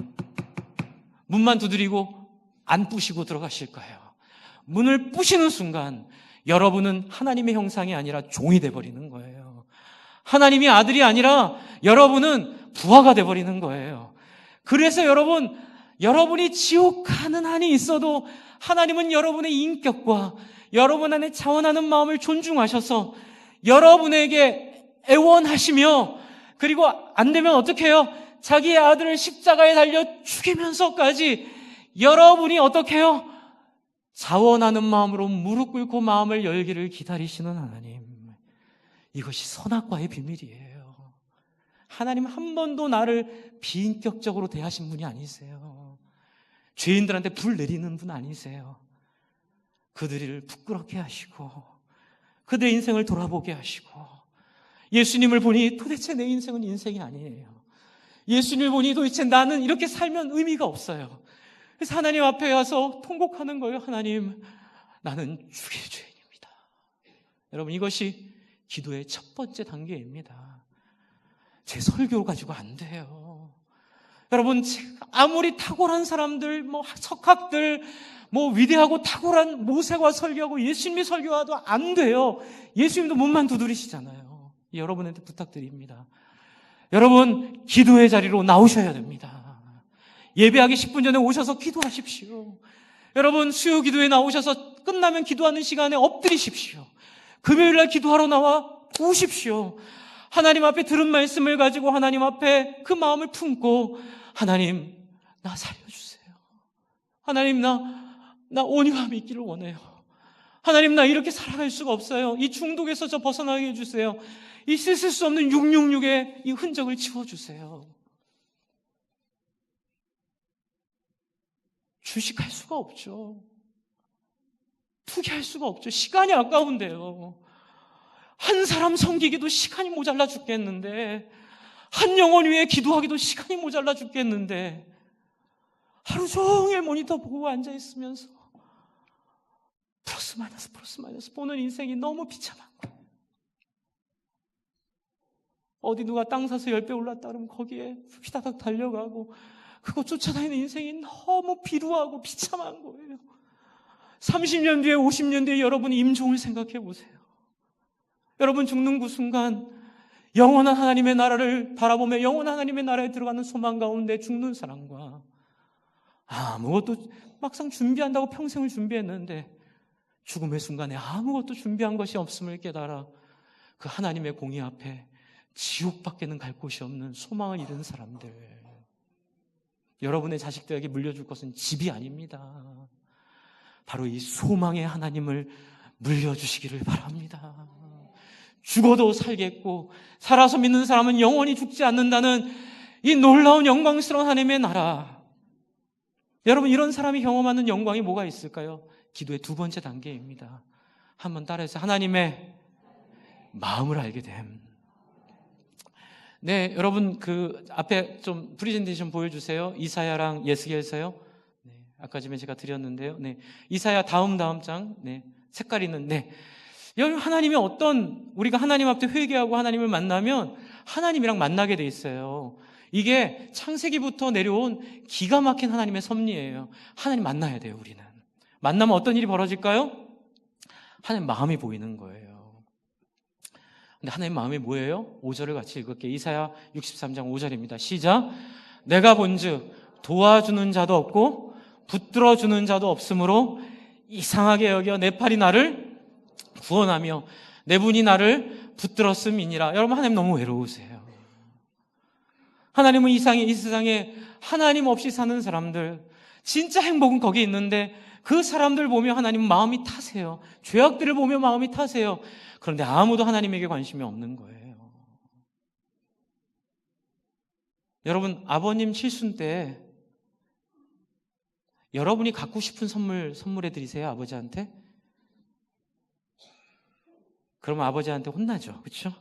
문만 두드리고 안 부시고 들어가실까요? 문을 부시는 순간 여러분은 하나님의 형상이 아니라 종이 돼버리는 거예요. 하나님이 아들이 아니라 여러분은 부하가 돼버리는 거예요. 그래서 여러분이 지옥 가는 한이 있어도 하나님은 여러분의 인격과 여러분 안에 자원하는 마음을 존중하셔서 여러분에게 애원하시며, 그리고 안 되면 어떻게 해요? 자기의 아들을 십자가에 달려 죽이면서까지 여러분이 어떻게 해요? 자원하는 마음으로 무릎 꿇고 마음을 열기를 기다리시는 하나님, 이것이 선악과의 비밀이에요. 하나님 한 번도 나를 비인격적으로 대하신 분이 아니세요. 죄인들한테 불 내리는 분 아니세요. 그들을 부끄럽게 하시고 그들의 인생을 돌아보게 하시고, 예수님을 보니 도대체 내 인생은 인생이 아니에요. 예수님을 보니 도대체 나는 이렇게 살면 의미가 없어요. 그래서 하나님 앞에 와서 통곡하는 거예요. 하나님, 나는 죽일 죄인입니다. 여러분, 이것이 기도의 첫 번째 단계입니다. 제 설교 가지고 안 돼요. 여러분, 아무리 탁월한 사람들, 석학들, 위대하고 탁월한 모세가 설교하고 예수님이 설교하도 안 돼요. 예수님도 문만 두드리시잖아요. 여러분한테 부탁드립니다. 여러분, 기도의 자리로 나오셔야 됩니다. 예배하기 10분 전에 오셔서 기도하십시오. 여러분, 수요 기도에 나오셔서 끝나면 기도하는 시간에 엎드리십시오. 금요일날 기도하러 나와 오십시오. 하나님 앞에 들은 말씀을 가지고 하나님 앞에 그 마음을 품고, 하나님, 나 살려주세요. 하나님, 나 온유함이 있기를 원해요. 하나님, 나 이렇게 살아갈 수가 없어요. 이 중독에서 저 벗어나게 해주세요. 이 씻을 수 없는 666의 이 흔적을 지워주세요. 주식할 수가 없죠. 투기할 수가 없죠. 시간이 아까운데요. 한 사람 섬기기도 시간이 모자라 죽겠는데, 한 영혼 위해 기도하기도 시간이 모자라 죽겠는데, 하루 종일 모니터 보고 앉아있으면서 플러스 마이너스 보는 인생이 너무 비참한 거예요. 어디 누가 땅 사서 10배 올랐다 그러면 거기에 휘다닥 달려가고, 그거 쫓아다니는 인생이 너무 비루하고 비참한 거예요. 30년 뒤에 50년 뒤에 여러분이 임종을 생각해 보세요. 여러분 죽는 그 순간 영원한 하나님의 나라를 바라보며 영원한 하나님의 나라에 들어가는 소망 가운데 죽는 사람과, 아무것도 막상 준비한다고 평생을 준비했는데 죽음의 순간에 아무것도 준비한 것이 없음을 깨달아 그 하나님의 공의 앞에 지옥밖에는 갈 곳이 없는 소망을 잃은 사람들, 여러분의 자식들에게 물려줄 것은 집이 아닙니다. 바로 이 소망의 하나님을 물려주시기를 바랍니다. 죽어도 살겠고 살아서 믿는 사람은 영원히 죽지 않는다는 이 놀라운 영광스러운 하나님의 나라, 여러분, 이런 사람이 경험하는 영광이 뭐가 있을까요? 기도의 두 번째 단계입니다. 한번 따라해서 하나님의 마음을 알게 됨. 네, 여러분 그 앞에 좀 프레젠테이션 보여주세요. 이사야랑 예스겔서요. 네, 아까 전에 제가 드렸는데요. 네, 이사야 다음 장. 네, 색깔 있는. 네, 여러분, 하나님이 우리가 하나님 앞에 회개하고 하나님을 만나면 하나님이랑 만나게 돼 있어요. 이게 창세기부터 내려온 기가 막힌 하나님의 섭리예요. 하나님 만나야 돼요. 우리는 만나면 어떤 일이 벌어질까요? 하나님 마음이 보이는 거예요. 근데 하나님 마음이 뭐예요? 5절을 같이 읽을게요. 이사야 63장 5절입니다. 시작. 내가 본즉 도와주는 자도 없고 붙들어주는 자도 없으므로 이상하게 여겨 내 팔이 나를 구원하며 내 분이 나를 붙들었음이니라. 여러분, 하나님 너무 외로우세요. 하나님은 이 세상에 하나님 없이 사는 사람들, 진짜 행복은 거기 있는데 그 사람들 보며 하나님 마음이 타세요. 죄악들을 보며 마음이 타세요. 그런데 아무도 하나님에게 관심이 없는 거예요. 여러분, 아버님 칠순 때 여러분이 갖고 싶은 선물해 드리세요, 아버지한테? 그러면 아버지한테 혼나죠. 그렇죠?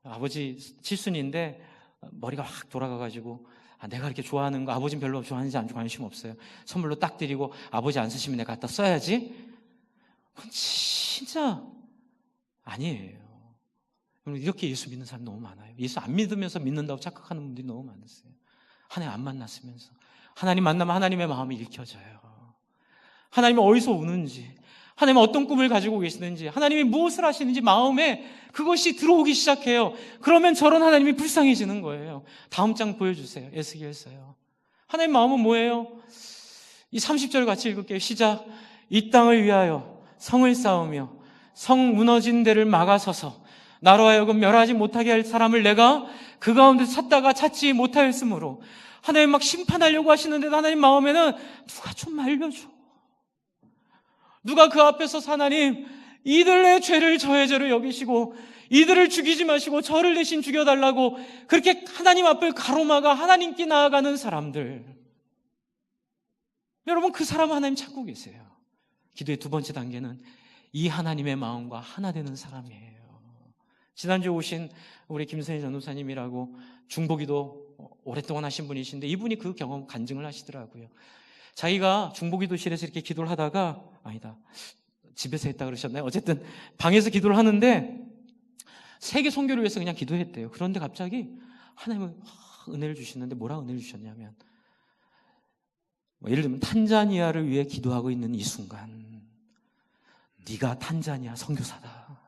아버지 칠순인데 머리가 확 돌아가가지고 내가 이렇게 좋아하는 거 아버지는 별로 좋아하는지 안 관심 없어요. 선물로 딱 드리고 아버지 안 쓰시면 내가 갖다 써야지. 그건 진짜 아니에요. 이렇게 예수 믿는 사람이 너무 많아요. 예수 안 믿으면서 믿는다고 착각하는 분들이 너무 많았어요. 하나님 안 만났으면서. 하나님 만나면 하나님의 마음이 읽혀져요. 하나님이 어디서 오는지, 하나님은 어떤 꿈을 가지고 계시는지, 하나님이 무엇을 하시는지 마음에 그것이 들어오기 시작해요. 그러면 저런 하나님이 불쌍해지는 거예요. 다음 장 보여주세요. 에스겔서요. 하나님 마음은 뭐예요? 이 30절 같이 읽을게요. 시작. 이 땅을 위하여 성을 쌓으며 성 무너진 데를 막아서서 나로 하여금 멸하지 못하게 할 사람을 내가 그 가운데 찾다가 찾지 못하였으므로 하나님 막 심판하려고 하시는데도 하나님 마음에는 누가 좀 말려줘. 누가 그 앞에서 하나님 이들의 죄를 저의 죄로 여기시고 이들을 죽이지 마시고 저를 대신 죽여달라고 그렇게 하나님 앞을 가로막아 하나님께 나아가는 사람들. 여러분, 그 사람 하나님 찾고 계세요. 기도의 두 번째 단계는 이 하나님의 마음과 하나 되는 사람이에요. 지난주에 오신 우리 김선희 전도사님이라고 중보기도 오랫동안 하신 분이신데 이분이 그 경험 간증을 하시더라고요. 자기가 중보기도실에서 이렇게 기도를 하다가 집에서 했다 그러셨나요? 어쨌든 방에서 기도를 하는데 세계 선교를 위해서 그냥 기도했대요. 그런데 갑자기 하나님은 은혜를 주시는데 뭐라 은혜를 주셨냐면 예를 들면 탄자니아를 위해 기도하고 있는 이 순간 네가 탄자니아 선교사다.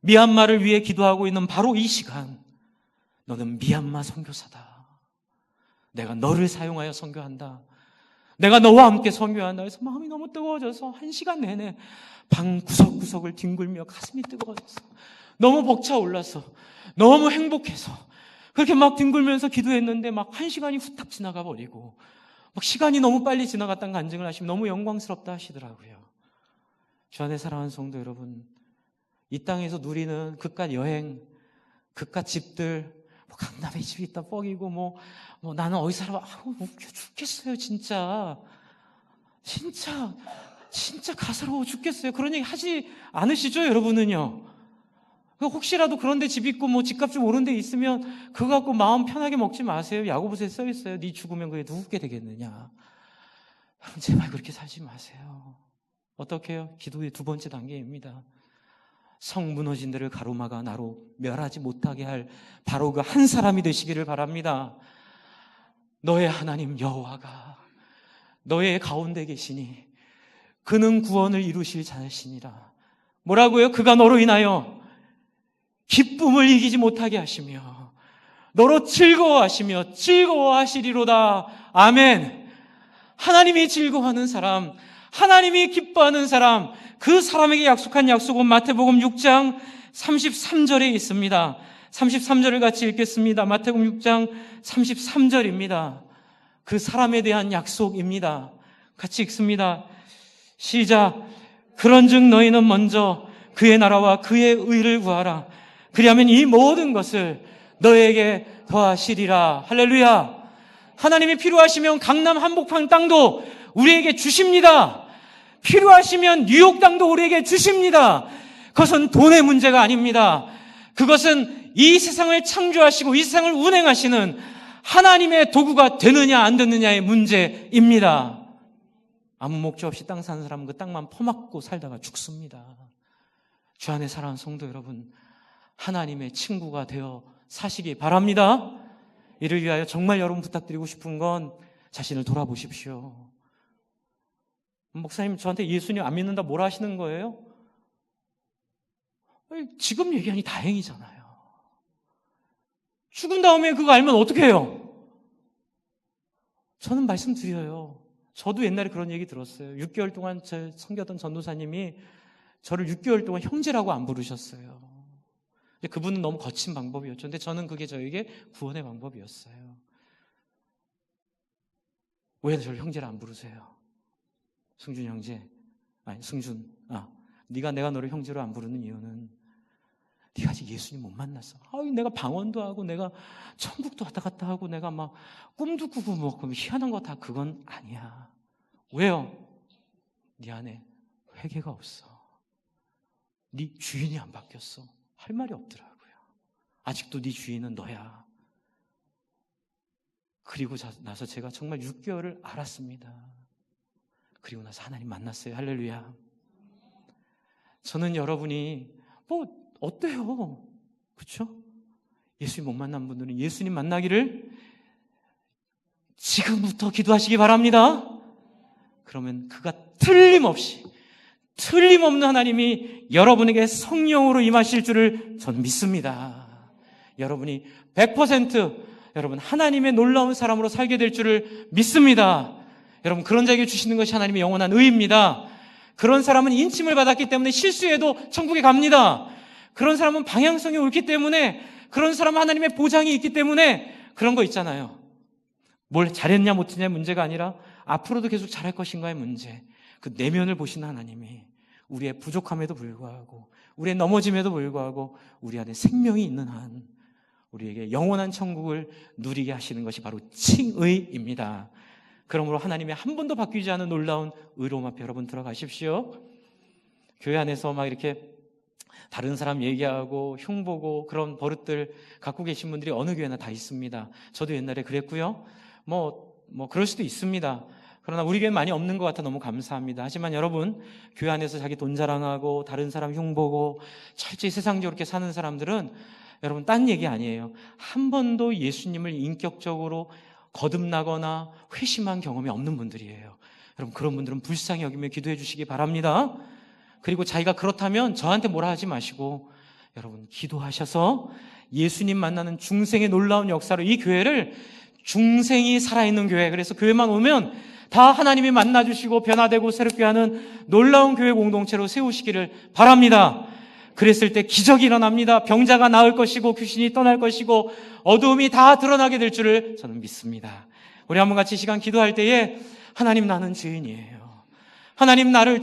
미얀마를 위해 기도하고 있는 바로 이 시간 너는 미얀마 선교사다. 내가 너를 사용하여 선교한다. 내가 너와 함께 선교한다. 그래서 마음이 너무 뜨거워져서 1시간 내내 방 구석구석을 뒹굴며 가슴이 뜨거워졌어. 너무 벅차올라서 너무 행복해서 그렇게 막 뒹굴면서 기도했는데 막 1시간이 후딱 지나가 버리고 막 시간이 너무 빨리 지나갔다는 간증을 하시면 너무 영광스럽다 하시더라고요. 주 안에 사랑하는 성도 여러분, 이 땅에서 누리는 그깟 여행, 그깟 집들, 강남에 집이 있다 뻑이고 뭐 나는 어디 살아 웃겨 죽겠어요. 진짜 가사로워 죽겠어요. 그런 얘기 하지 않으시죠, 여러분은요? 혹시라도 그런 데 집 있고 뭐 집값 좀 오른 데 있으면 그거 갖고 마음 편하게 먹지 마세요. 야고보서에 써 있어요. 네 죽으면 그게 누구게 되겠느냐. 여러분, 제발 그렇게 살지 마세요. 어떻게 해요? 기도의 두 번째 단계입니다. 성 무너진 데를 가로막아 나로 멸하지 못하게 할 바로 그 한 사람이 되시기를 바랍니다. 너의 하나님 여호와가 너의 가운데 계시니 그는 구원을 이루실 자신이라. 뭐라고요? 그가 너로 인하여 기쁨을 이기지 못하게 하시며 너로 즐거워하시며 즐거워하시리로다. 아멘. 하나님이 즐거워하는 사람, 하나님이 기뻐하는 사람, 그 사람에게 약속한 약속은 마태복음 6장 33절에 있습니다. 33절을 같이 읽겠습니다. 마태복음 6장 33절입니다. 그 사람에 대한 약속입니다. 같이 읽습니다. 시작. 그런즉 너희는 먼저 그의 나라와 그의 의를 구하라. 그리하면 이 모든 것을 너희에게 더하시리라. 할렐루야. 하나님이 필요하시면 강남 한복판 땅도 우리에게 주십니다. 필요하시면 뉴욕 땅도 우리에게 주십니다. 그것은 돈의 문제가 아닙니다. 그것은 이 세상을 창조하시고 이 세상을 운행하시는 하나님의 도구가 되느냐 안 되느냐의 문제입니다. 아무 목적 없이 땅 사는 사람은 그 땅만 퍼먹고 살다가 죽습니다. 주 안에 사랑하는 성도 여러분, 하나님의 친구가 되어 사시기 바랍니다. 이를 위하여 정말 여러분 부탁드리고 싶은 건 자신을 돌아보십시오. 목사님 저한테 예수님 안 믿는다 뭐라 하시는 거예요? 지금 얘기하니 다행이잖아요. 죽은 다음에 그거 알면 어떻게 해요? 저는 말씀드려요. 저도 옛날에 그런 얘기 들었어요. 6개월 동안 제 섬겼던 전도사님이 저를 6개월 동안 형제라고 안 부르셨어요. 그분은 너무 거친 방법이었죠. 근데 저는 그게 저에게 구원의 방법이었어요. 왜 저를 형제를 안 부르세요? 승준 형제, 아니 승준, 네가 내가 너를 형제로 안 부르는 이유는 네가 아직 예수님 못 만났어. 내가 방언도 하고 내가 천국도 왔다 갔다 하고 내가 막 꿈도 꾸고 뭐 희한한 거 다 그건 아니야. 왜요? 네 안에 회개가 없어. 네 주인이 안 바뀌었어. 할 말이 없더라고요. 아직도 네 주인은 너야. 그리고 나서 제가 정말 6개월을 알았습니다. 그리고 나서 하나님 만났어요. 할렐루야. 저는 여러분이 어때요? 그렇죠? 예수님 못 만난 분들은 예수님 만나기를 지금부터 기도하시기 바랍니다. 그러면 그가 틀림없는 하나님이 여러분에게 성령으로 임하실 줄을 저는 믿습니다. 여러분이 100% 여러분 하나님의 놀라운 사람으로 살게 될 줄을 믿습니다. 여러분 그런 자에게 주시는 것이 하나님의 영원한 의입니다. 그런 사람은 인침을 받았기 때문에 실수해도 천국에 갑니다. 그런 사람은 방향성이 옳기 때문에, 그런 사람은 하나님의 보장이 있기 때문에 그런 거 있잖아요. 뭘 잘했냐 못했냐의 문제가 아니라 앞으로도 계속 잘할 것인가의 문제. 그 내면을 보시는 하나님이 우리의 부족함에도 불구하고 우리의 넘어짐에도 불구하고 우리 안에 생명이 있는 한 우리에게 영원한 천국을 누리게 하시는 것이 바로 칭의입니다. 그러므로 하나님의 한 번도 바뀌지 않은 놀라운 의로움 앞에 여러분 들어가십시오. 교회 안에서 막 이렇게 다른 사람 얘기하고 흉보고 그런 버릇들 갖고 계신 분들이 어느 교회나 다 있습니다. 저도 옛날에 그랬고요. 뭐 그럴 수도 있습니다. 그러나 우리 교회는 많이 없는 것 같아 너무 감사합니다. 하지만 여러분, 교회 안에서 자기 돈 자랑하고 다른 사람 흉보고 철저히 세상적으로 이렇게 사는 사람들은 여러분 딴 얘기 아니에요. 한 번도 예수님을 인격적으로 거듭나거나 회심한 경험이 없는 분들이에요. 여러분 그런 분들은 불쌍히 여기며 기도해 주시기 바랍니다. 그리고 자기가 그렇다면 저한테 뭐라 하지 마시고 여러분 기도하셔서 예수님 만나는 중생의 놀라운 역사로 이 교회를 중생이 살아있는 교회, 그래서 교회만 오면 다 하나님이 만나주시고 변화되고 새롭게 하는 놀라운 교회 공동체로 세우시기를 바랍니다. 그랬을 때 기적이 일어납니다. 병자가 나을 것이고 귀신이 떠날 것이고 어두움이 다 드러나게 될 줄을 저는 믿습니다. 우리 한번 같이 시간 기도할 때에 하나님 나는 죄인이에요. 하나님 나를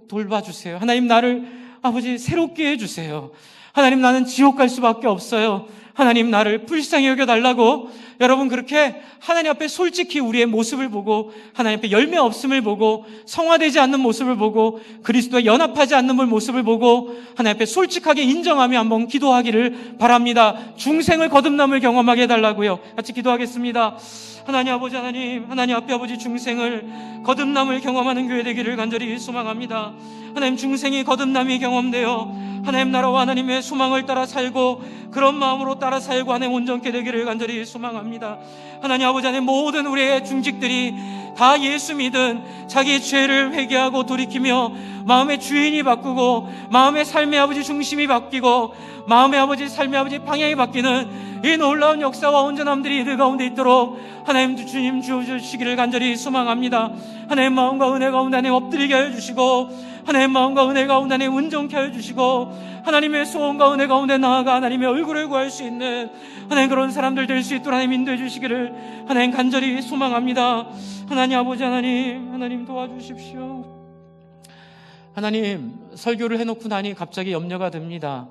돌봐주세요. 하나님 나를 아버지 새롭게 해주세요. 하나님 나는 지옥 갈 수밖에 없어요. 하나님 나를 불쌍히 여겨달라고 여러분 그렇게 하나님 앞에 솔직히 우리의 모습을 보고 하나님 앞에 열매 없음을 보고 성화되지 않는 모습을 보고 그리스도와 연합하지 않는 모습을 보고 하나님 앞에 솔직하게 인정하며 한번 기도하기를 바랍니다. 중생을 거듭남을 경험하게 해달라고요. 같이 기도하겠습니다. 하나님 아버지 하나님 앞에 아버지 중생을 거듭남을 경험하는 교회 되기를 간절히 소망합니다. 하나님 중생이 거듭남이 경험되어 하나님 나라와 하나님의 소망을 따라 살고 그런 마음으로 따라 살고 하나님 온전케 되기를 간절히 소망합니다. 하나님 아버지 하나님 모든 우리의 중직들이 다 예수 믿은 자기의 죄를 회개하고 돌이키며 마음의 주인이 바꾸고 마음의 삶의 아버지 중심이 바뀌고 마음의 아버지 삶의 아버지 방향이 바뀌는 이 놀라운 역사와 온전함들이 그 가운데 있도록 하나님 주님 주시기를 간절히 소망합니다. 하나님 마음과 은혜 가운데 하나님 엎드리게 하여 주시고 하나님 마음과 은혜 가운데 하나님 온전케 하여 주시고 하나님의 소원과 은혜 가운데 나아가 하나님의 얼굴을 구할 수 있는 하나님 그런 사람들 될 수 있도록 하나님 인도해 주시기를 하나님 간절히 소망합니다. 하나님 아버지 하나님 도와주십시오. 하나님 설교를 해놓고 나니 갑자기 염려가 듭니다.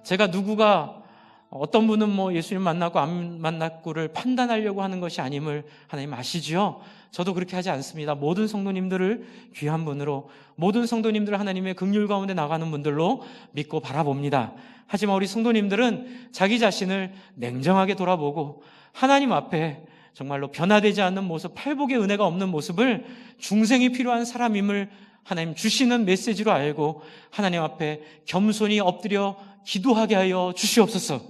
제가 누구가 어떤 분은 뭐 예수님 만나고 안 만났고를 판단하려고 하는 것이 아님을 하나님 아시지요? 저도 그렇게 하지 않습니다. 모든 성도님들을 귀한 분으로 모든 성도님들을 하나님의 긍휼 가운데 나가는 분들로 믿고 바라봅니다. 하지만 우리 성도님들은 자기 자신을 냉정하게 돌아보고 하나님 앞에 정말로 변화되지 않는 모습, 팔복의 은혜가 없는 모습을 중생이 필요한 사람임을 하나님 주시는 메시지로 알고 하나님 앞에 겸손히 엎드려 기도하게 하여 주시옵소서.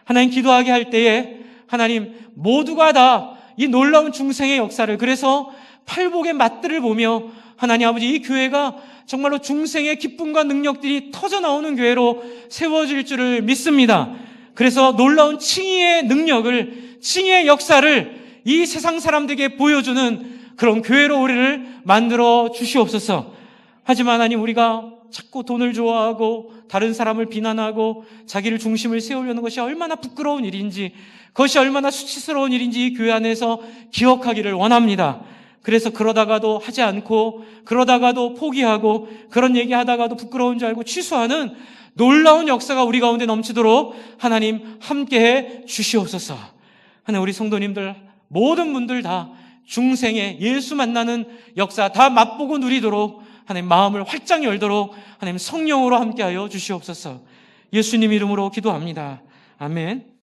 하나님 기도하게 할 때에 하나님 모두가 다 이 놀라운 중생의 역사를, 그래서 팔복의 맛들을 보며 하나님 아버지 이 교회가 정말로 중생의 기쁨과 능력들이 터져나오는 교회로 세워질 줄을 믿습니다. 그래서 놀라운 칭의의 능력을, 칭의의 역사를 이 세상 사람들에게 보여주는 그런 교회로 우리를 만들어 주시옵소서. 하지만 하나님 우리가 자꾸 돈을 좋아하고 다른 사람을 비난하고 자기를 중심을 세우려는 것이 얼마나 부끄러운 일인지, 그것이 얼마나 수치스러운 일인지 이 교회 안에서 기억하기를 원합니다. 그래서 그러다가도 하지 않고, 그러다가도 포기하고, 그런 얘기 하다가도 부끄러운 줄 알고 취소하는 놀라운 역사가 우리 가운데 넘치도록 하나님 함께해 주시옵소서. 하나님, 우리 성도님들 모든 분들 다 중생의 예수 만나는 역사 다 맛보고 누리도록 하나님 마음을 활짝 열도록 하나님 성령으로 함께하여 주시옵소서. 예수님 이름으로 기도합니다. 아멘.